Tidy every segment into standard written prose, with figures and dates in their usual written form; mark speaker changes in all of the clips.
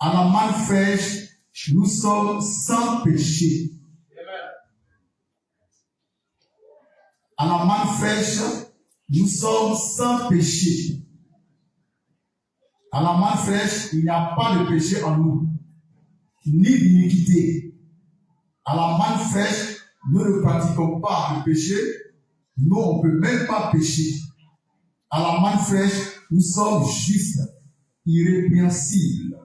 Speaker 1: À la manne fraîche, nous sommes sans péché. À la manne fraîche, nous sommes sans péché. À la manne fraîche, il n'y a pas de péché en nous, ni d'iniquité. À la manne fraîche, nous ne pratiquons pas le péché. Nous, on ne peut même pas pécher. À la manne fraîche, nous sommes justes, irrépréhensibles,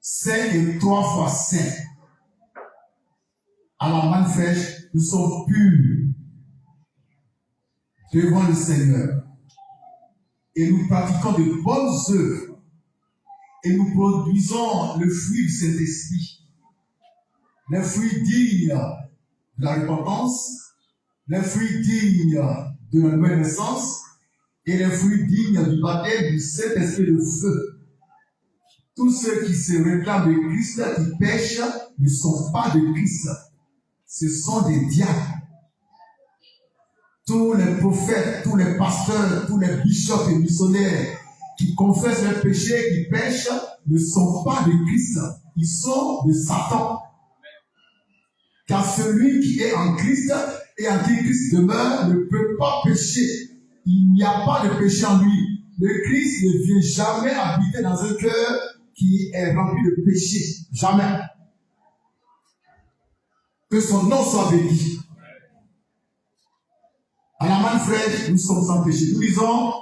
Speaker 1: saints et 3 fois saints. À la manne fraîche, nous sommes purs devant le Seigneur. Et nous pratiquons de bonnes œuvres. Et nous produisons le fruit du Saint-Esprit. Les fruits dignes de la repentance, les fruits dignes de la nouvelle naissance et les fruits dignes du baptême du Saint-Esprit de feu. Tous ceux qui se réclament de Christ, qui pêchent, ne sont pas de Christ. Ce sont des diables. Tous les prophètes, tous les pasteurs, tous les bishops et missionnaires qui confessent leurs péchés, qui pêchent, ne sont pas de Christ. Ils sont de Satan. Car celui qui est en Christ et en qui Christ demeure ne peut pas pécher. Il n'y a pas de péché en lui. Le Christ ne vient jamais habiter dans un cœur qui est rempli de péché. Jamais. Que son nom soit béni. À la manne fraîche, nous sommes sans péché. Nous lisons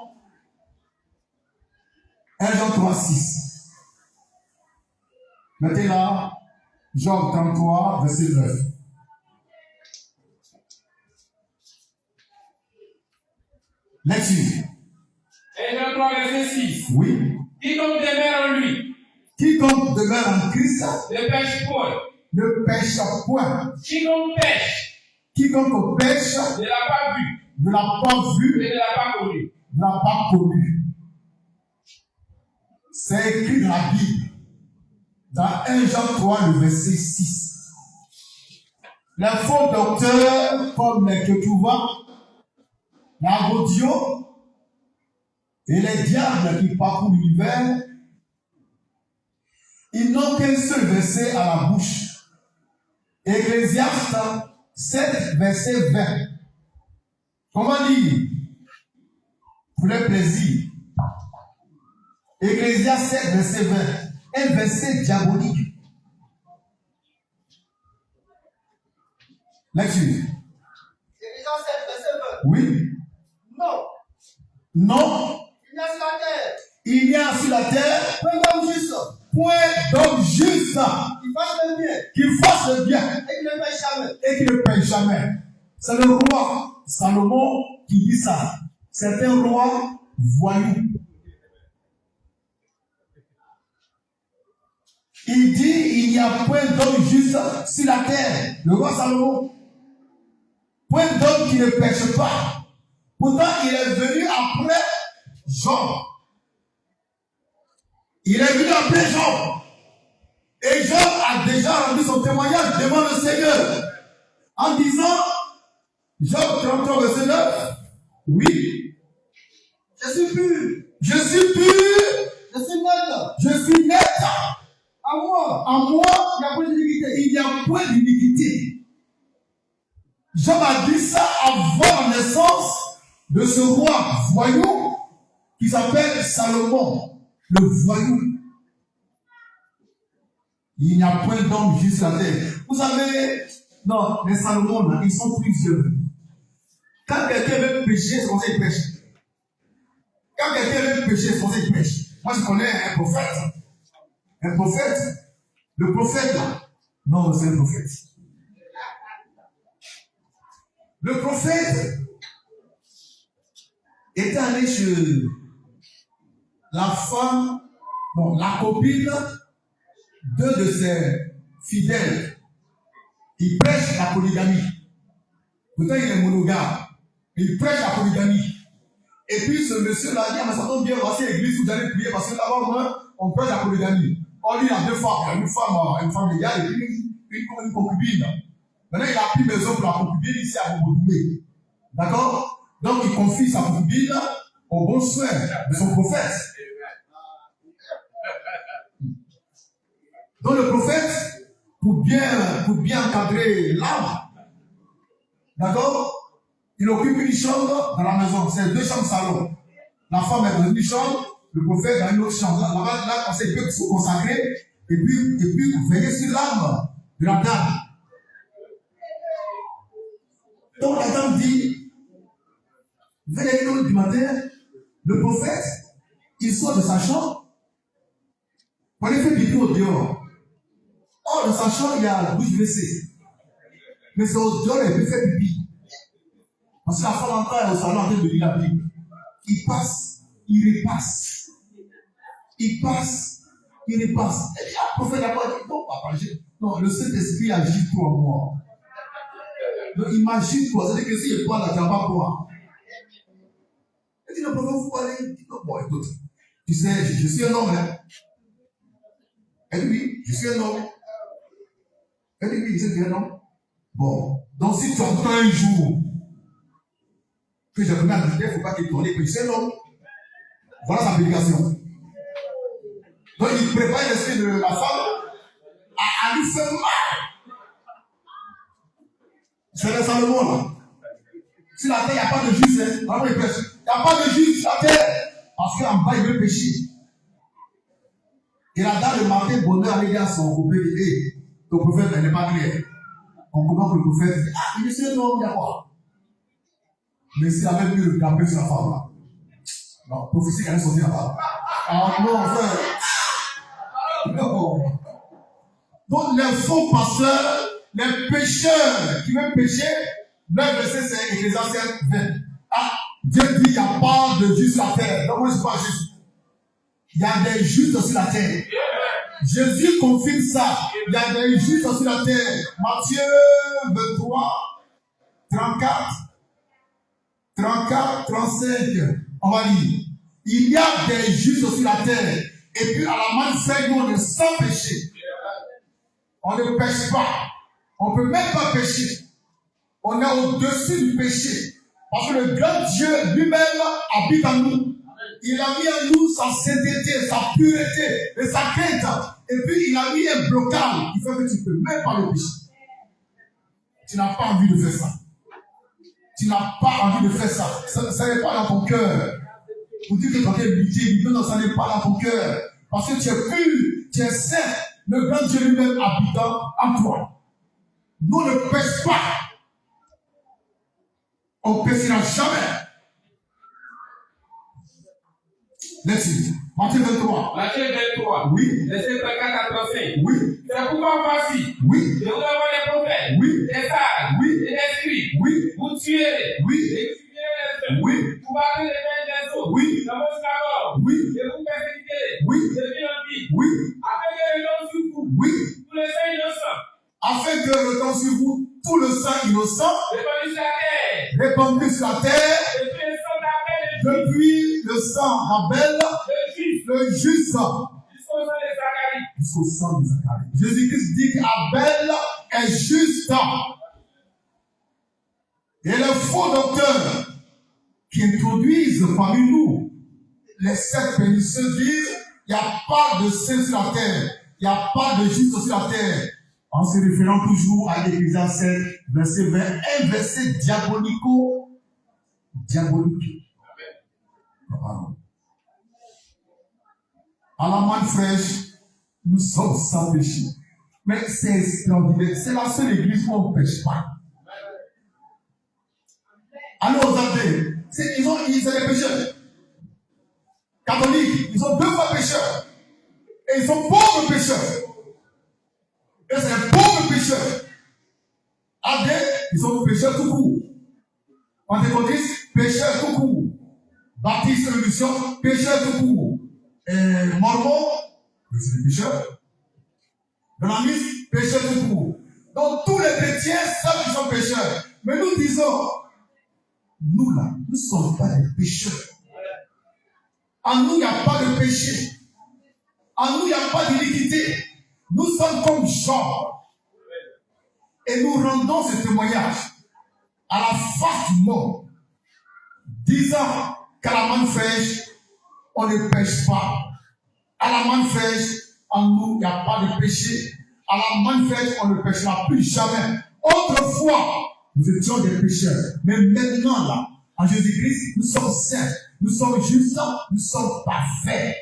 Speaker 1: 1 Jean 3, 6. Mettez là, Job 33, verset 9. Lecture.
Speaker 2: 1 Jean 3, verset 6.
Speaker 1: Oui.
Speaker 2: Quiconque demeure en lui
Speaker 1: Quiconque demeure en Christ
Speaker 2: ne pêche point.
Speaker 1: ne pêche point.
Speaker 2: Quiconque pêche
Speaker 1: Quiconque pêche
Speaker 2: ne l'a pas vu
Speaker 1: ne l'a pas
Speaker 2: et
Speaker 1: vu,
Speaker 2: ne l'a pas connu.
Speaker 1: ne l'a pas connu. C'est écrit dans la Bible, dans 1 Jean 3, le verset 6. Les faux docteurs, comme les Ketouva, la Godio, et les diables qui parcourent l'univers, ils n'ont qu'un seul verset à la bouche. Ecclésiaste 7, verset 20. Comment dire? Pour le plaisir. Ecclésiaste 7, verset 20. Un verset diabolique. Lecture.
Speaker 3: Ecclésiaste 7, verset 20.
Speaker 1: Oui.
Speaker 3: Non,
Speaker 1: Non.
Speaker 3: il y a sur la terre
Speaker 1: Il y a sur la terre
Speaker 3: un homme juste
Speaker 1: point d'homme juste
Speaker 3: qui fasse le bien
Speaker 1: qui fasse le bien
Speaker 3: et qui ne pêche jamais.
Speaker 1: et qui ne pêche jamais. C'est le roi Salomon qui dit ça. C'est un roi voyou. Il dit il n'y a point d'homme juste sur la terre. Le roi Salomon. Point d'homme qui ne pêche pas. Pourtant, il est venu après Job. Il est venu après Job. Et Job a déjà rendu son témoignage devant le Seigneur. En disant, Job 33, verset 9, oui,
Speaker 3: Je suis pur,
Speaker 1: je suis pur,
Speaker 3: je suis net.
Speaker 1: je suis net.
Speaker 3: À moi,
Speaker 1: En moi,
Speaker 3: il n'y a pas d'iniquité.
Speaker 1: il n'y a point d'iniquité. Job a dit ça avant la naissance de ce roi voyou qui s'appelle Salomon, le voyou. Il n'y a point d'homme juste sur la terre. Vous savez, non, les Salomon, là, ils sont plusieurs. Quand quelqu'un veut pécher, c'est comme ça qu'il pêche. Quand quelqu'un veut pécher, c'est comme ça qu'il pêche. Moi, je connais un prophète. Un prophète. Le prophète, là. Non, c'est un prophète. Le prophète était allé chez la femme, bon, la copine de ses fidèles. Il prêche la polygamie. Pourtant, il est monogame. Il prêche la polygamie. Et puis, ce monsieur-là dit, mais ça tombe bien, voici l'église où vous allez prier, parce que là-bas, moi, on prêche la polygamie. On dit, il y a deux femmes, une femme légale et puis une concubine. Maintenant, il a pris maison pour la concubine ici à Bobodoumé. D'accord? Donc, il confie sa concubine au bon soin de son prophète. Donc le prophète, pour bien encadrer l'âme, d'accord, il occupe une chambre dans la maison. C'est 2 chambres salon. La femme est dans une chambre, le prophète dans une autre chambre. Là, on sait qu'il peut se consacrer et puis veiller sur l'âme de la dame. Donc la dame dit, vers les 1h du matin, le prophète, il sort de sa chambre pour aller faire pipi au dehors. Or, dans sa chambre, il y a la bouche WC. Mais c'est au dehors qu'il peut faire pipi. Parce que la femme encore est au salon en train de lire la Bible. Il passe, il repasse. Il passe, il repasse. Et puis, le prophète d'abord dit, non, papa, non, le Saint-Esprit agit pour moi. Donc, imagine-toi, c'est-à-dire que si je parle là, tu ne vas pas boire. Il dit, le prophète, vous parlez. Il dit, non, bon, écoute, tu sais, je suis un homme, hein. Elle dit, oui, je suis un homme. Elle dit, oui, je suis un homme. Bon, donc si tu entends un jour que j'ai donné à dire, il ne faut pas qu'il tourne, que je suis un homme. Voilà sa prédication. Donc il prépare l'esprit de la femme à lui faire mal. C'est le Salomon là. Sur la terre, il n'y a pas de juste, hein. Vraiment, il prêche. Il n'y a pas de juste sur la terre. Parce qu'en bas, il veut pécher. Et la dame, le matin, bonheur, allait dire à son copain, hé, ton prophète, elle n'est pas claire. On comprend que le prophète dit, ah, il est un homme, il y a quoi? Mais s'il avait pu le taper sur la femme là. Non, prophétie, elle est sortie là-bas. Ah non, frère. Non. Donc, les faux pasteurs, les pécheurs qui veulent pécher, leur verset c'est Ecclésiaste 20. Ah, Dieu dit, il n'y a pas de juste sur la terre. Donc, moi, je ne suis pas juste. Il y a des justes sur la terre. Jésus confirme ça. Il y a des justes sur la terre. Matthieu 23, 34, 35. On va lire. Il y a des justes sur la terre. Et puis à la main de nous, on est sans péché. On ne pêche pas. On ne peut même pas pécher. On est au-dessus du péché. Parce que le grand Dieu lui-même habite en nous. Il a mis en nous sa sainteté, sa pureté et sa crainte. Et puis il a mis un blocage qui fait que tu ne peux même pas le pécher. Tu n'as pas envie de faire ça. Tu n'as pas envie de faire ça. Ça n'est pas dans ton cœur. Vous dites que quand tu es budget, non, ça n'est pas dans ton cœur. Parce que tu es pur, tu es saint. Le grand Dieu lui-même habitant en toi. Nous ne pêchons pas. On ne pêchera jamais. Laisse-y. Matthieu 23.
Speaker 2: Matthieu 23.
Speaker 1: Oui.
Speaker 2: Verset 34 à 35.
Speaker 1: Oui.
Speaker 2: C'est pourquoi voici.
Speaker 1: Oui.
Speaker 2: Je vous envoie les prophètes.
Speaker 1: Oui.
Speaker 2: Les sages.
Speaker 1: Oui.
Speaker 2: Et les scribes.
Speaker 1: Oui.
Speaker 2: Vous tuez.
Speaker 1: Oui.
Speaker 2: Et vous tuez les seuls.
Speaker 1: Oui.
Speaker 2: Vous battez les mains des autres.
Speaker 1: Oui.
Speaker 2: Dans vos synagogues.
Speaker 1: Oui.
Speaker 2: Et vous persécutez.
Speaker 1: Oui.
Speaker 2: Je vis en vie.
Speaker 1: Oui.
Speaker 2: Afin que le nom sur vous.
Speaker 1: Oui.
Speaker 2: Tous les saints innocents.
Speaker 1: Afin que retombe sur vous tout le sang innocent
Speaker 2: Répandu sur la terre.
Speaker 1: répandu sur la terre
Speaker 2: Depuis le sang d'Abel,
Speaker 1: depuis le sang d'Abel,
Speaker 2: le
Speaker 1: le juste,
Speaker 2: juste. Jusqu'au sang de Zacharie.
Speaker 1: jusqu'au sang de Zacharie. Jésus-Christ dit qu'Abel est juste. Et les faux docteurs qui introduisent parmi nous les sectes pernicieuses disent il n'y a pas de saint sur la terre, il n'y a pas de juste sur la terre. En se référant toujours à l'Ecclésiaste 7, verset 20, un verset diabolique. Pardon. À la manne fraîche, nous sommes sans péché. Mais c'est extraordinaire. C'est la seule église où on ne pêche pas. Allez aux Anglais. C'est des pécheurs. Catholiques, ils sont 2 fois pécheurs. Et ils sont pauvres pécheurs. Et c'est les pauvres pécheurs. Adé, ils sont pécheurs tout court. Pentecôtistes, pécheurs tout court. Baptistes, révolution, pécheurs tout court. Mormons, c'est des pécheurs. Dynamistes, pécheurs tout court. Donc tous les chrétiens savent qu'ils sont pécheurs. Mais nous disons, nous là, nous ne sommes pas des pécheurs. En nous, il n'y a pas de péché. En nous, il n'y a pas d'iniquité. Nous sommes comme Jean. Et nous rendons ce témoignage à la face du monde, disant qu'à la manne fraîche, on ne pêche pas. À la manne fraîche, en nous, il n'y a pas de péché. À la manifeste, on ne péchera plus jamais. Autrefois, nous étions des pécheurs. Mais maintenant, là, en Jésus-Christ, nous sommes saints, nous sommes justes, nous sommes parfaits.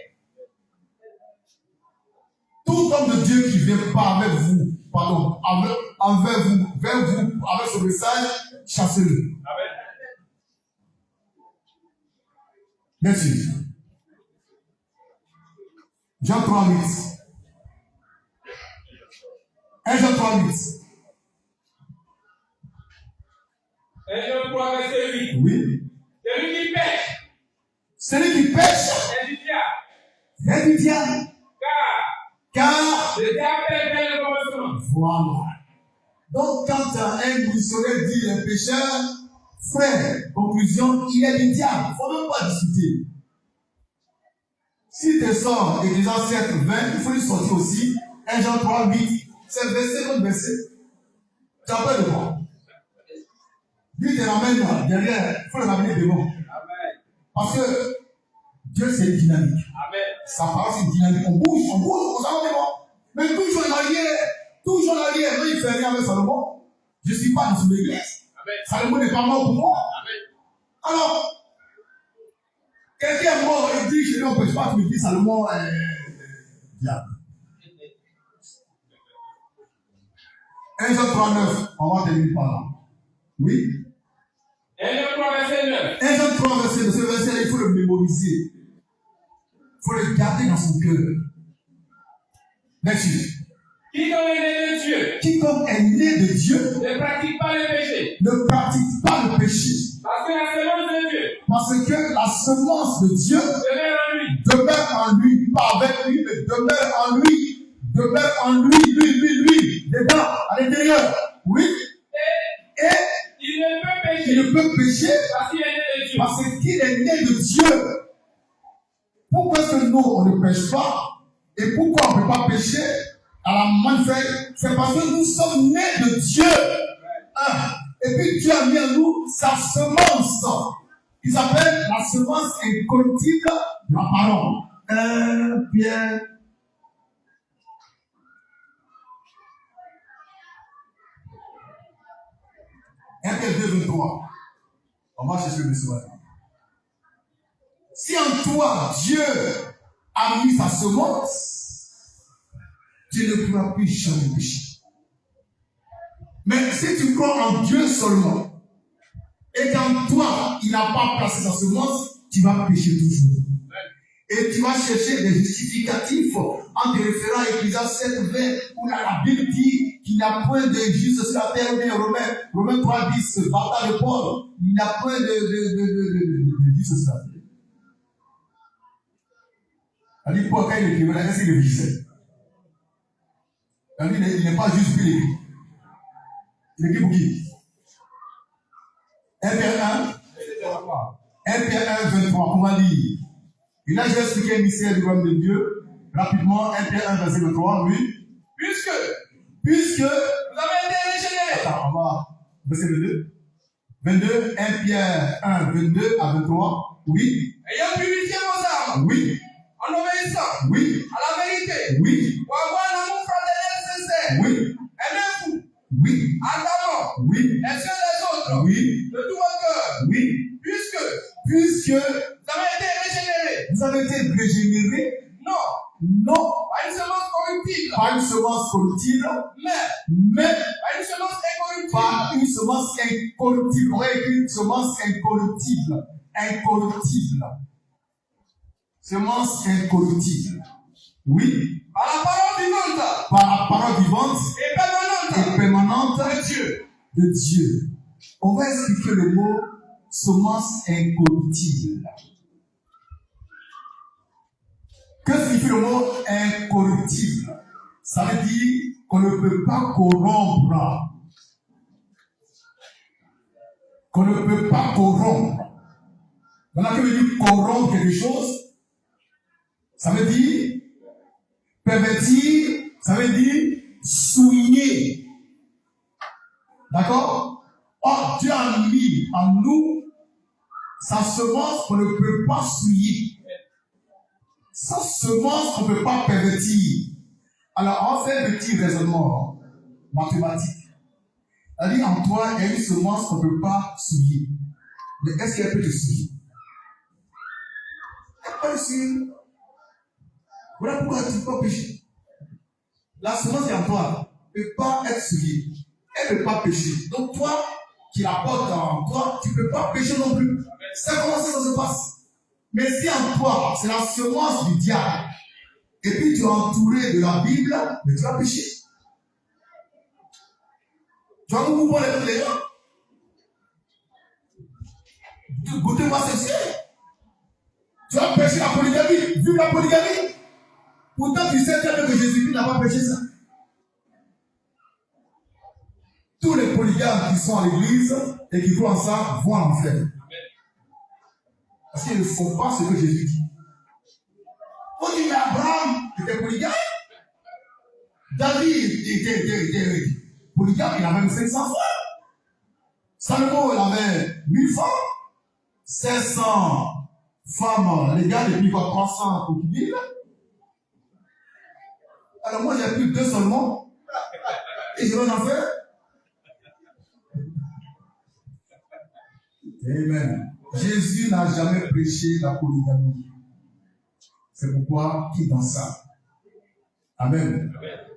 Speaker 1: Tout homme de Dieu qui ne vient pas avec vous, pardon, envers vous, vers vous, avec ce message, chassez-le.
Speaker 2: Amen.
Speaker 1: Merci. Jean 3:8. 1 Jean 3:8.
Speaker 2: 1 Jean 3, verset 8.
Speaker 1: Oui.
Speaker 2: Celui qui pêche
Speaker 1: Celui qui pêche
Speaker 2: est du diable.
Speaker 1: est du diable. Car,
Speaker 2: Le diable pêche dès le commencement.
Speaker 1: voilà. Donc, quand un missionnaire dit un pécheur, frère, conclusion, il est du diable. Il ne faut même pas discuter. Si tu sors Ecclésiaste 7, 20, il faut lui sortir aussi 1 Jean 3, 8. C'est le verset contre verset. Tu as peur de moi. Lui, tu l'amènes là, derrière, il faut le ramener devant.
Speaker 2: Amen.
Speaker 1: Parce que Dieu, c'est dynamique.
Speaker 2: Amen.
Speaker 1: Sa parole, c'est dynamique. On bouge, on s'en va devant. Mais toujours en arrière. Non, il fait rien avec Salomon. Je ne suis pas dans son église.
Speaker 2: Amen.
Speaker 1: Salomon n'est pas mort pour moi.
Speaker 2: Amen.
Speaker 1: Alors, quelqu'un est mort et dit, je ne peux pas, tu me dis Salomon est diable. 1 Jean 3, 9, on va terminer par là. Oui.
Speaker 2: 1 Jean 3, verset 9.
Speaker 1: 1 Jean 3, verset 9. Ce verset, il faut le mémoriser. Il faut le garder dans son cœur. Merci.
Speaker 2: Quiconque est né de Dieu
Speaker 1: Quiconque est né de Dieu
Speaker 2: ne pratique pas le péché.
Speaker 1: ne pratique pas le péché.
Speaker 2: Parce que la semence de Dieu
Speaker 1: Parce que la semence de Dieu
Speaker 2: demeure en lui.
Speaker 1: demeure en lui, pas avec lui, mais demeure en lui. Demeure en lui, dedans, à l'intérieur. Oui. Et
Speaker 2: Il ne peut
Speaker 1: il ne
Speaker 2: pécher
Speaker 1: peut pécher
Speaker 2: parce qu'il est né de Dieu.
Speaker 1: parce qu'il est né de Dieu. Pourquoi est-ce que nous, on ne pêche pas? Et pourquoi on ne peut pas pécher à la manifeste? C'est parce que nous sommes nés de Dieu. Et puis Dieu a mis en nous sa semence. Il s'appelle la semence incorruptible de la parole. 1 Pierre. Pierre 2, 23. On va chercher le soir. Si en toi, Dieu a mis sa semence, Dieu ne pourra plus jamais pécher. Mais si tu crois en Dieu seulement, et qu'en toi, il n'a pas placé sa semence, tu vas pécher toujours. Et tu vas chercher des justificatifs en te référant à Ecclésiaste 7, 20, où la Bible dit qu'il n'y a point de juste sur la terre, mais Romains 3, 10, bataille de Paul, il n'y a point de juste sur la terre. Elle dit, Paul, quand il écrivait, qu'est-ce qu'il réfléchissait? Elle dit, il n'est pas juste puis l'écrit. Il écrit pour qui? 1 Pierre 1, 23, comment lire? Et là, je vais expliquer le mystère du royaume de Dieu. Rapidement, 1 Pierre 1, verset 23, oui.
Speaker 2: Puisque
Speaker 1: Puisque,
Speaker 2: vous avez été régénérés.
Speaker 1: attends, on va, verset 22. 22, 1 Pierre 1, 22 à 23, oui.
Speaker 2: Ayant purifié vos âmes
Speaker 1: Oui,
Speaker 2: en obéissant
Speaker 1: oui,
Speaker 2: à la vérité,
Speaker 1: oui,
Speaker 2: pour avoir un amour fraternel sincère,
Speaker 1: oui,
Speaker 2: aimez-vous
Speaker 1: oui,
Speaker 2: ardemment
Speaker 1: oui,
Speaker 2: les uns les autres
Speaker 1: oui,
Speaker 2: de tout votre cœur,
Speaker 1: oui.
Speaker 2: puisque
Speaker 1: Puisque
Speaker 2: vous avez été régénérés.
Speaker 1: vous avez été régénérés,
Speaker 2: Non,
Speaker 1: non
Speaker 2: pas une semence corruptible,
Speaker 1: par une semence corruptible, mais
Speaker 2: pas une semence incorruptible,
Speaker 1: par une semence incorruptible. On va écrire une semence incorruptible. Incorruptible. Semence incorruptible. Oui.
Speaker 2: par la parole vivante
Speaker 1: Par la parole vivante
Speaker 2: et
Speaker 1: et
Speaker 2: permanente
Speaker 1: permanente
Speaker 2: de Dieu.
Speaker 1: de Dieu. On va expliquer le mot semence incorruptible. Que signifie le mot incorruptible? Ça veut dire qu'on ne peut pas corrompre. Qu'on ne peut pas corrompre. Maintenant, que veut dire corrompre quelque chose? Ça veut dire pervertir, ça veut dire souiller. D'accord? Or, Dieu a mis en nous sa semence qu'on ne peut pas souiller. Sa semence qu'on ne peut pas pervertir. Alors, on fait un petit raisonnement mathématique. Elle dit, en toi, il y a une semence qu'on ne peut pas souiller. Mais est-ce qu'elle peut te souiller? Elle peut te souiller. Voilà pourquoi tu ne peux pas pécher. La semence qui est en toi ne peut pas être souillée. Elle ne peut pas pécher. Donc toi, qui la portes en toi, tu ne peux pas pécher non plus. C'est comment ça se passe. Mais si en toi, c'est la semence du diable, et puis tu es entouré de la Bible, mais tu vas pécher. Tu vas nous couper les gens. Goûtez-moi ceci. Tu vas pécher la polygamie. Vive la polygamie. Pourtant, tu sais très bien que Jésus-Christ n'a pas péché ça. Tous les polygames qui sont à l'église et qui croient en ça vont en enfer. Parce qu'ils ne font pas ce que Jésus dit. On dit, mais Abraham était polygame. David était polygame, il avait même 500 femmes. Salomon, il avait 1000 femmes. 500 femmes légales et puis 300 concubines. Alors moi, j'ai plus que 2 seulement. Et je vais en enfer. Amen. Jésus n'a jamais prêché la polygamie. C'est pourquoi qui dans ça. Amen.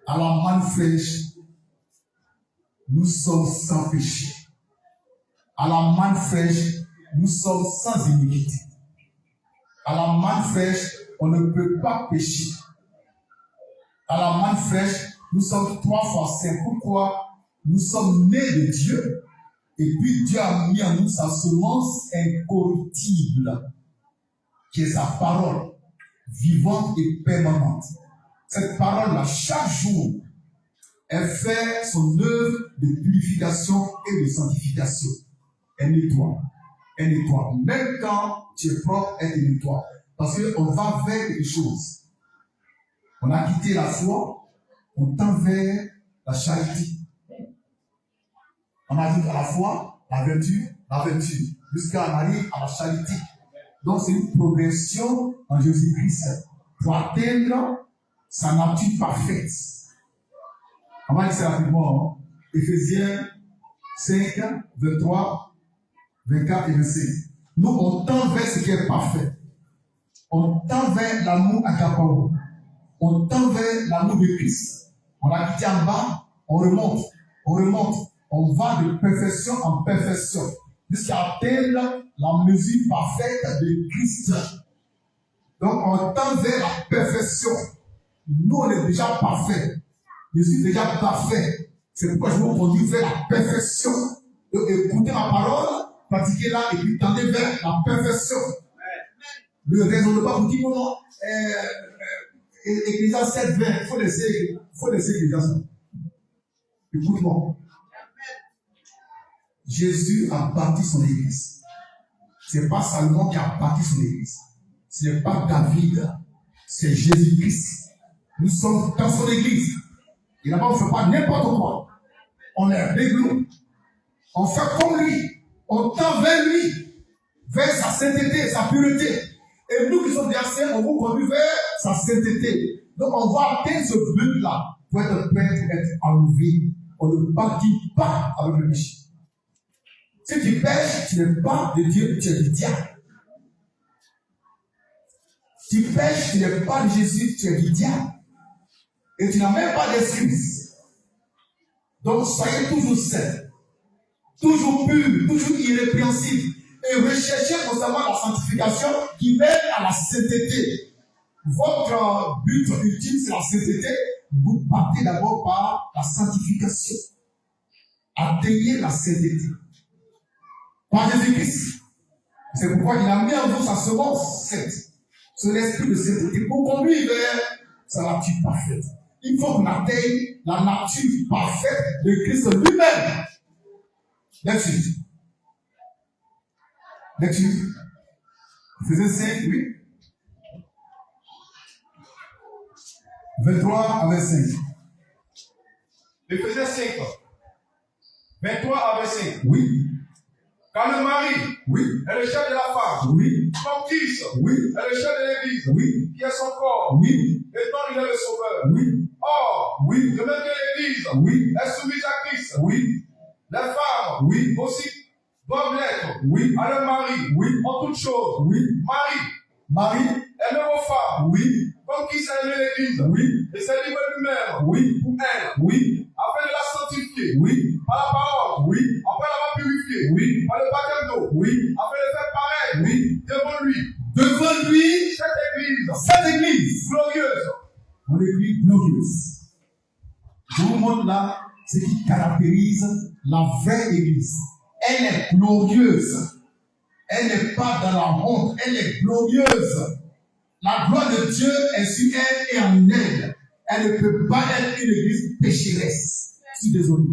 Speaker 1: À la manne fraîche, nous sommes sans péché. À la manne fraîche, nous sommes sans iniquité. À la manne fraîche, on ne peut pas pécher. À la manne fraîche, nous sommes 3 fois saints. Pourquoi? Nous sommes nés de Dieu. Et puis Dieu a mis en nous sa semence incorruptible, qui est sa parole, vivante et permanente. Cette parole-là, chaque jour, elle fait son œuvre de purification et de sanctification. Elle nettoie. Elle nettoie. Même quand tu es propre, elle te nettoie. Parce qu'on va vers quelque chose. On a quitté la foi, on tend vers la charité. On a dit à la foi, la vertu, jusqu'à arriver à la charité. Donc c'est une progression en Jésus-Christ pour atteindre sa nature parfaite. On va dire ça rapidement. Hein? Éphésiens 5, 23, 24 et 25. Nous, on tend vers ce qui est parfait. On tend vers l'amour agapao. On tend vers l'amour de Christ. On a quitté en bas, on remonte. On va de perfection en perfection jusqu'à atteindre la mesure parfaite de Christ. Donc, on tend vers la perfection. Nous, on est déjà parfait. Je suis déjà parfait. C'est pourquoi je vous conduis vers la perfection. Donc, écoutez ma parole, pratiquez-la et puis tendez vers la perfection. Ne raisonnez pas pour dire non. Ecclésiaste 7, 20, il faut laisser Ecclésiaste. Écoute-moi. Jésus a bâti son église. Ce n'est pas Salomon qui a bâti son église. Ce n'est pas David. C'est Jésus-Christ. Nous sommes dans son église. Et là-bas, on ne fait pas n'importe quoi. On est réglo. On fait comme lui. On tend vers lui. Vers sa sainteté, sa pureté. Et nous qui sommes des saints, on vous conduit vers sa sainteté. Donc on va atteindre ce but-là pour être prêt, pour être enlevé. On ne bâtit pas avec le péché. Si tu pêches, tu n'es pas de Dieu, tu es du diable. Tu pêches, tu n'es pas de Jésus, tu es du diable. Et tu n'as même pas d'excuse. Donc soyez toujours saints, toujours purs, toujours irrépréhensibles. Et recherchez constamment la sanctification qui mène à la sainteté. Votre but ultime, c'est la sainteté. Vous partez d'abord par la sanctification. Atteignez la sainteté. Par Jésus-Christ. C'est pourquoi il a mis en vous sa semence sainte. C'est l'esprit de sainteté pour conduire vers sa nature parfaite. Il faut qu'on atteigne la nature parfaite de Christ lui-même. Lecture. Éphésiens 5, oui. 23 à 25.
Speaker 2: Éphésiens 5, 23 à 25.
Speaker 1: Oui.
Speaker 2: Car le mari
Speaker 1: Oui.
Speaker 2: est le chef de la femme,
Speaker 1: Oui.
Speaker 2: comme Christ
Speaker 1: Oui.
Speaker 2: est le chef de l'Église,
Speaker 1: Oui.
Speaker 2: qui est son corps,
Speaker 1: Oui.
Speaker 2: et dont il est le sauveur.
Speaker 1: Oui.
Speaker 2: Or,
Speaker 1: Oui.
Speaker 2: de même que l'Église
Speaker 1: Oui.
Speaker 2: est soumise à Christ,
Speaker 1: Oui.
Speaker 2: les femmes
Speaker 1: Oui.
Speaker 2: aussi doivent l'être
Speaker 1: Oui.
Speaker 2: à leur mari
Speaker 1: Oui.
Speaker 2: en toutes choses.
Speaker 1: Oui.
Speaker 2: Mari,
Speaker 1: Marie.
Speaker 2: aimez vos femmes
Speaker 1: Oui.
Speaker 2: comme Christ a aimé l'Église
Speaker 1: Oui.
Speaker 2: et s'est livré lui-même
Speaker 1: Oui.
Speaker 2: pour elle,
Speaker 1: Oui.
Speaker 2: afin de la sanctifier
Speaker 1: Oui.
Speaker 2: par la parole,
Speaker 1: Oui.
Speaker 2: après l'avoir purifiée
Speaker 1: Oui.
Speaker 2: par le baptême d'eau,
Speaker 1: Oui.
Speaker 2: afin de faire pareil
Speaker 1: Oui.
Speaker 2: devant lui.
Speaker 1: Devant lui,
Speaker 2: Cette église
Speaker 1: glorieuse.
Speaker 2: glorieuse.
Speaker 1: On écrit glorieuse. Je vous montre là ce qui caractérise la vraie église. Elle est glorieuse. Elle n'est pas dans la honte. Elle est glorieuse. La gloire de Dieu est sur elle et en elle. Elle ne peut pas être une église pécheresse. Je suis désolé.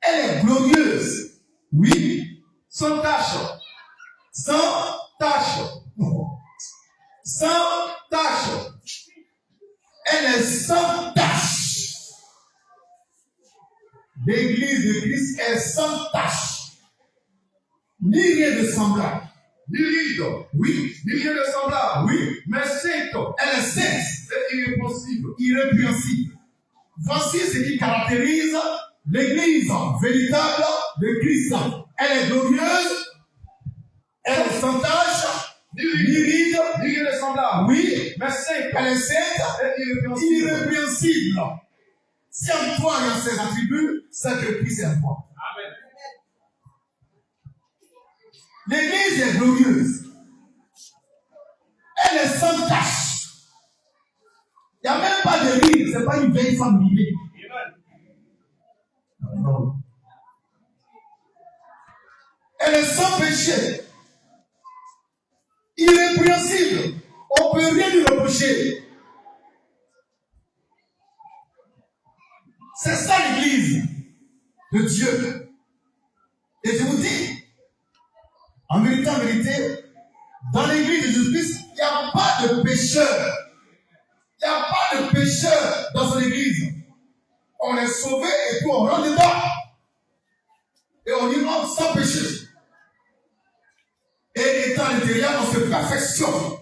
Speaker 1: Elle est glorieuse. Oui.
Speaker 2: Sans tache.
Speaker 1: Sans
Speaker 2: Tache.
Speaker 1: sans
Speaker 2: Tache.
Speaker 1: elle est sans tache. L'église de Christ est sans tache. Ni rien de semblable.
Speaker 2: Ni ride.
Speaker 1: Oui.
Speaker 2: Ni rien de semblable.
Speaker 1: Oui.
Speaker 2: Mais sainte
Speaker 1: Elle est sainte.
Speaker 2: et irréprochable.
Speaker 1: Irrépréhensible. Voici ce qui caractérise l'église véritable de Christ. Elle est glorieuse. Elle est sans tache.
Speaker 2: Ni
Speaker 1: Ni
Speaker 2: ride.
Speaker 1: ride.
Speaker 2: Ni rien de semblable.
Speaker 1: Oui.
Speaker 2: Mais sainte
Speaker 1: Elle est sainte.
Speaker 2: et irréprochable.
Speaker 1: Irrépréhensible. Si en toi il y a ces attributs, c'est que Christ est en toi.
Speaker 2: Amen.
Speaker 1: L'église est glorieuse. Elle est sans tache. Il n'y a même pas de rire. Ce n'est pas une vieille femme ridée. Non. Elle est sans péché. Irrépréhensible. On ne peut rien lui reprocher. C'est ça l'église de Dieu. Et je vous dis, en vérité, dans l'église de Jésus-Christ, il n'y a pas de pécheur. Il n'y a pas de pécheur dans son église. On est sauvé et puis on rentre dedans. Et on y rentre sans péché. Et étant à l'intérieur, on se perfectionne.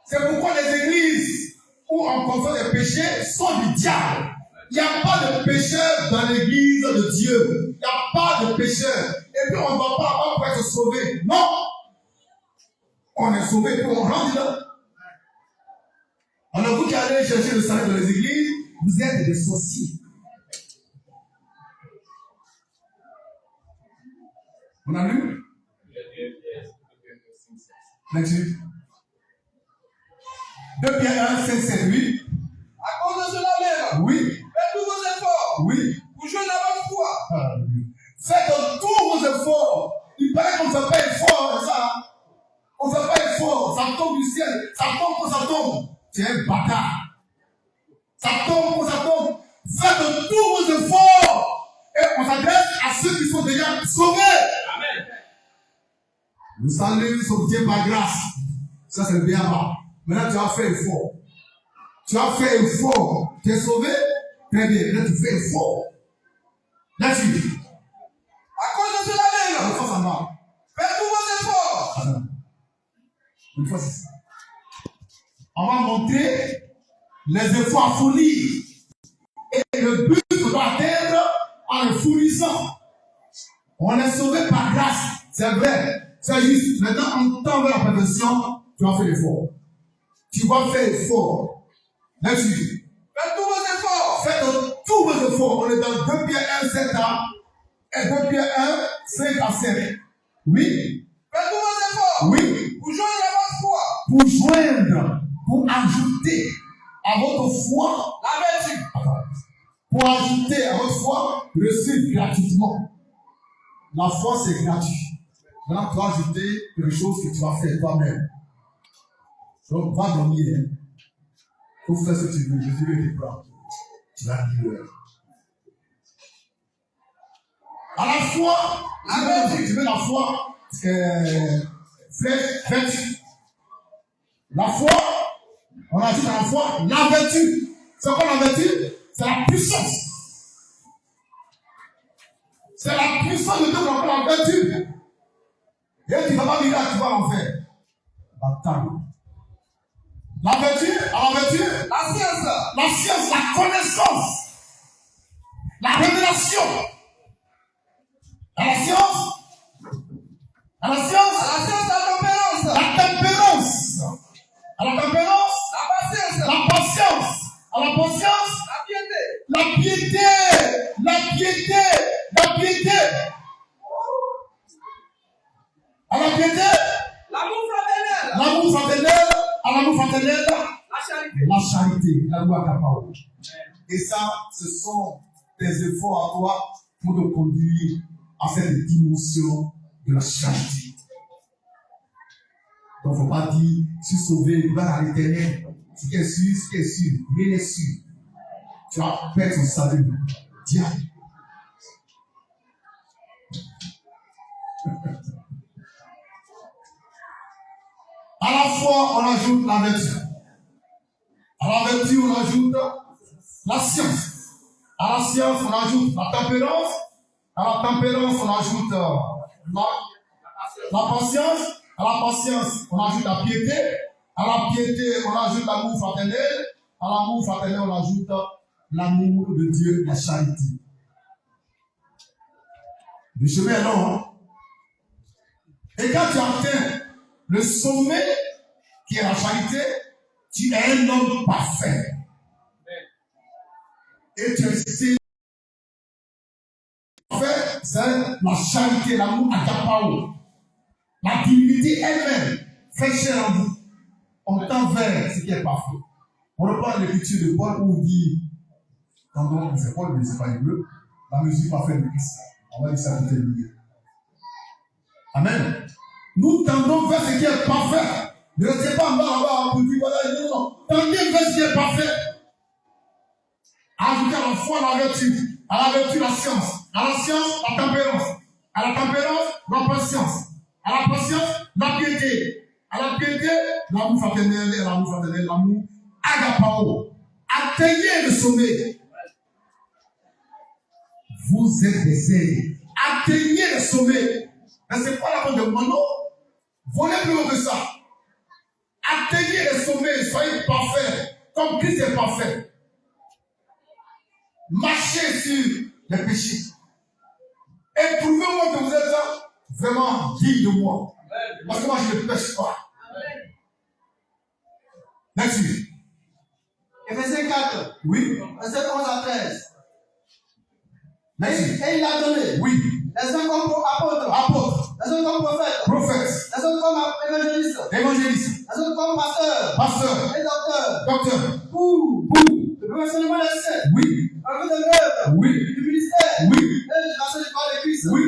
Speaker 1: C'est pourquoi les églises où on confond les péchés sont du diable. Il n'y a pas de pécheur dans l'église de Dieu. Il n'y a pas de pécheur. Et puis on ne va pas avoir pour être sauvé. Non. On est sauvé et puis on rentre dedans. Alors vous qui allez chercher le salut dans les églises, vous êtes des sorciers. On a lu? Lecture. 2 Pierre 1, 5, 7, 8.
Speaker 3: À cause de cela même,
Speaker 1: Oui.
Speaker 3: faites tous vos efforts
Speaker 1: Oui.
Speaker 3: pour jouer dans votre foi.
Speaker 1: Faites tous vos efforts. Il paraît qu'on ne fait pas effort, ça. On ne fait pas effort. Ça tombe du ciel. Ça tombe quand ça tombe. Tu es un bâtard. Ça tombe quand ça tombe. Faites tous vos efforts. Et on s'adresse à ceux qui sont déjà sauvés.
Speaker 2: Amen.
Speaker 1: Le salut s'obtient par grâce. Ça, c'est bien bas. Maintenant, tu as fait effort. Tu as fait effort. Tu es sauvé. Très bien. Là, tu fais effort. Là-dessus.
Speaker 3: À cause de cela
Speaker 1: Une
Speaker 3: même,
Speaker 1: fois, ça marche.
Speaker 3: faites tous vos efforts.
Speaker 1: Attends. Une fois, c'est ça. On va montrer les efforts à fournir. Et le but qu'on doit atteindre en le fournissant. On est sauvé par grâce. C'est vrai. C'est juste. Maintenant, on tend vers la perfection. Tu vas faire l'effort. Tu vas faire l'effort. Là-dessus.
Speaker 3: Faites tous vos efforts.
Speaker 1: Faites tous vos efforts. On est dans 2 Pierre 1, 7 à et 2 Pierre 1, 5 à 7. Oui.
Speaker 3: Faites tous vos efforts
Speaker 1: Oui.
Speaker 3: pour jouer dans votre foi.
Speaker 1: Pour joindre, pour ajouter à votre foi,
Speaker 3: La vertu.
Speaker 1: pour ajouter à votre foi, recevez gratuitement. La foi, c'est gratuit. Maintenant, tu vas ajouter quelque chose que tu vas faire toi-même. Donc, va dormir. Il faut faire ce que tu veux. Jésus veut te prendre. Tu vas dire. À la foi, tu veux la foi, vertu. La foi, on a dit dans la foi, la vertu. C'est quoi la vertu? C'est la puissance. C'est la puissance de Dieu qu'on appelle la vertu. Et tu ne vas pas dire là, tu vas en faire. Bâtard. La la science, la connaissance, la révélation. À la science,
Speaker 3: À la science, la tempérance.
Speaker 1: la tempérance. À la tempérance,
Speaker 3: La patience.
Speaker 1: la patience. À la patience,
Speaker 3: La piété.
Speaker 1: la piété. La piété. À la piété,
Speaker 3: L'amour fraternel.
Speaker 1: l'amour fraternel. À l'amour fraternel,
Speaker 3: La charité.
Speaker 1: la charité, la loi capable. Et ça, ce sont tes efforts à toi pour te conduire à cette dimension de la charité. Donc, il ne faut pas dire, je suis sauvé, je vais à l'éternel. Ce qui est sûr, rien n'est sûr. Tu vas perdre ton salut. Diable. À la fois, on ajoute la vertu. À la vertu, on ajoute la science. À la science, on ajoute la tempérance. À la tempérance, on ajoute la patience. À la patience, on ajoute la piété. À la piété, on ajoute l'amour fraternel. À l'amour fraternel, on ajoute l'amour de Dieu, la charité. Le chemin est long. Hein? Et quand tu atteins le sommet, qui est la charité, tu es un homme parfait. Et tu es parfait, c'est la charité, l'amour agapao. La divinité elle-même fait chair en vous. On tend vers ce qui est parfait. On reprend l'écriture de Paul où il dit, quand c'est Paul, mais c'est pas hébreu, la mesure parfaite de Christ. On va dire ça tout est lié. Amen. Nous tendons vers ce qui est parfait. Ne restez pas en bas là-bas pour dire voilà, non. Tendez vers ce qui est parfait. Ajoutez à la foi la vertu. À la vertu, la science. À la science, la tempérance. À la tempérance, la patience. À la patience, la piété. À la piété, l'amour fraternel et l'amour fraternel, l'amour agapao. Atteignez le sommet. Vous êtes des ailes. Atteignez le sommet. Mais ce n'est pas la peine de mono. Volez plus haut que ça. Atteignez le sommet. Soyez parfaits. Comme Christ est parfait. Marchez sur les péchés. Et prouvez-moi que vous êtes vraiment digne de moi. Parce que moi, je ne pêche pas. Là-dessus.
Speaker 3: Éphésiens 4.
Speaker 1: Oui.
Speaker 3: Verset 11 à 13.
Speaker 1: Là-dessus.
Speaker 3: Et il a donné
Speaker 1: Oui.
Speaker 3: les uns comme apôtres,
Speaker 1: Apôtre.
Speaker 3: les autres comme prophètes,
Speaker 1: Prophète.
Speaker 3: les autres comme évangélistes,
Speaker 1: Évangéliste.
Speaker 3: les autres comme pasteurs
Speaker 1: Pasteur.
Speaker 3: et docteurs,
Speaker 1: Docteur.
Speaker 3: pour le perfectionnement des saints,
Speaker 1: Oui.
Speaker 3: en vue de l'œuvre,
Speaker 1: Oui.
Speaker 3: du ministère,
Speaker 1: Oui.
Speaker 3: et de la sainte de Christ,
Speaker 1: Oui.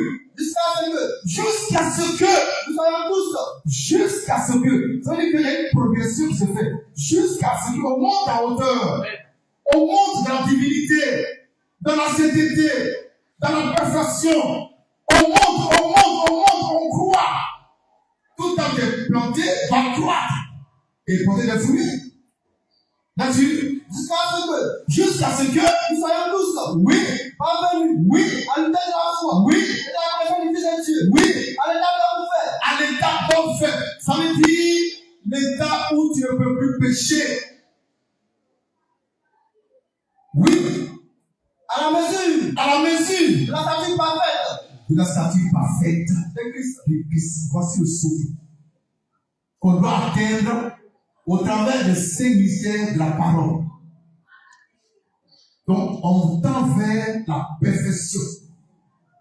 Speaker 3: jusqu'à ce que nous soyons tous,
Speaker 1: Jusqu'à ce que, ça veut dire qu'il y a une progression qui se fait, jusqu'à ce qu'on monte à hauteur, on monte dans la divinité, dans la sainteté, dans la perfection, on monte, on croit. Tout temps qui est planté va croître et porter des fruits. Là-dessus, jusqu'à ce que
Speaker 3: nous soyons tous,
Speaker 1: oui,
Speaker 3: parvenus,
Speaker 1: oui,
Speaker 3: à l'état de la foi,
Speaker 1: oui,
Speaker 3: et de la connaissance du Fils de Dieu,
Speaker 1: oui,
Speaker 3: à l'état de l'enfer,
Speaker 1: à l'état d'enfer. Ça veut dire l'état où tu ne peux plus pécher. Oui,
Speaker 3: à la mesure
Speaker 1: de
Speaker 3: la stature parfaite
Speaker 1: de la stature parfaite
Speaker 3: de Christ.
Speaker 1: de Christ. Voici le sommet qu'on doit atteindre au travers de ces mystères de la parole. Donc, on tend vers la perfection.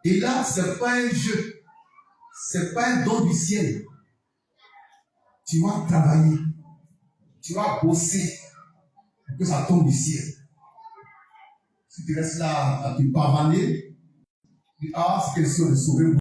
Speaker 1: Et là, ce n'est pas un jeu. Ce n'est pas un don du ciel. Tu vas travailler. Tu vas bosser pour que ça tombe du ciel. Si tu restes là à te pavaner, tu dis, ah, c'est question de sauver.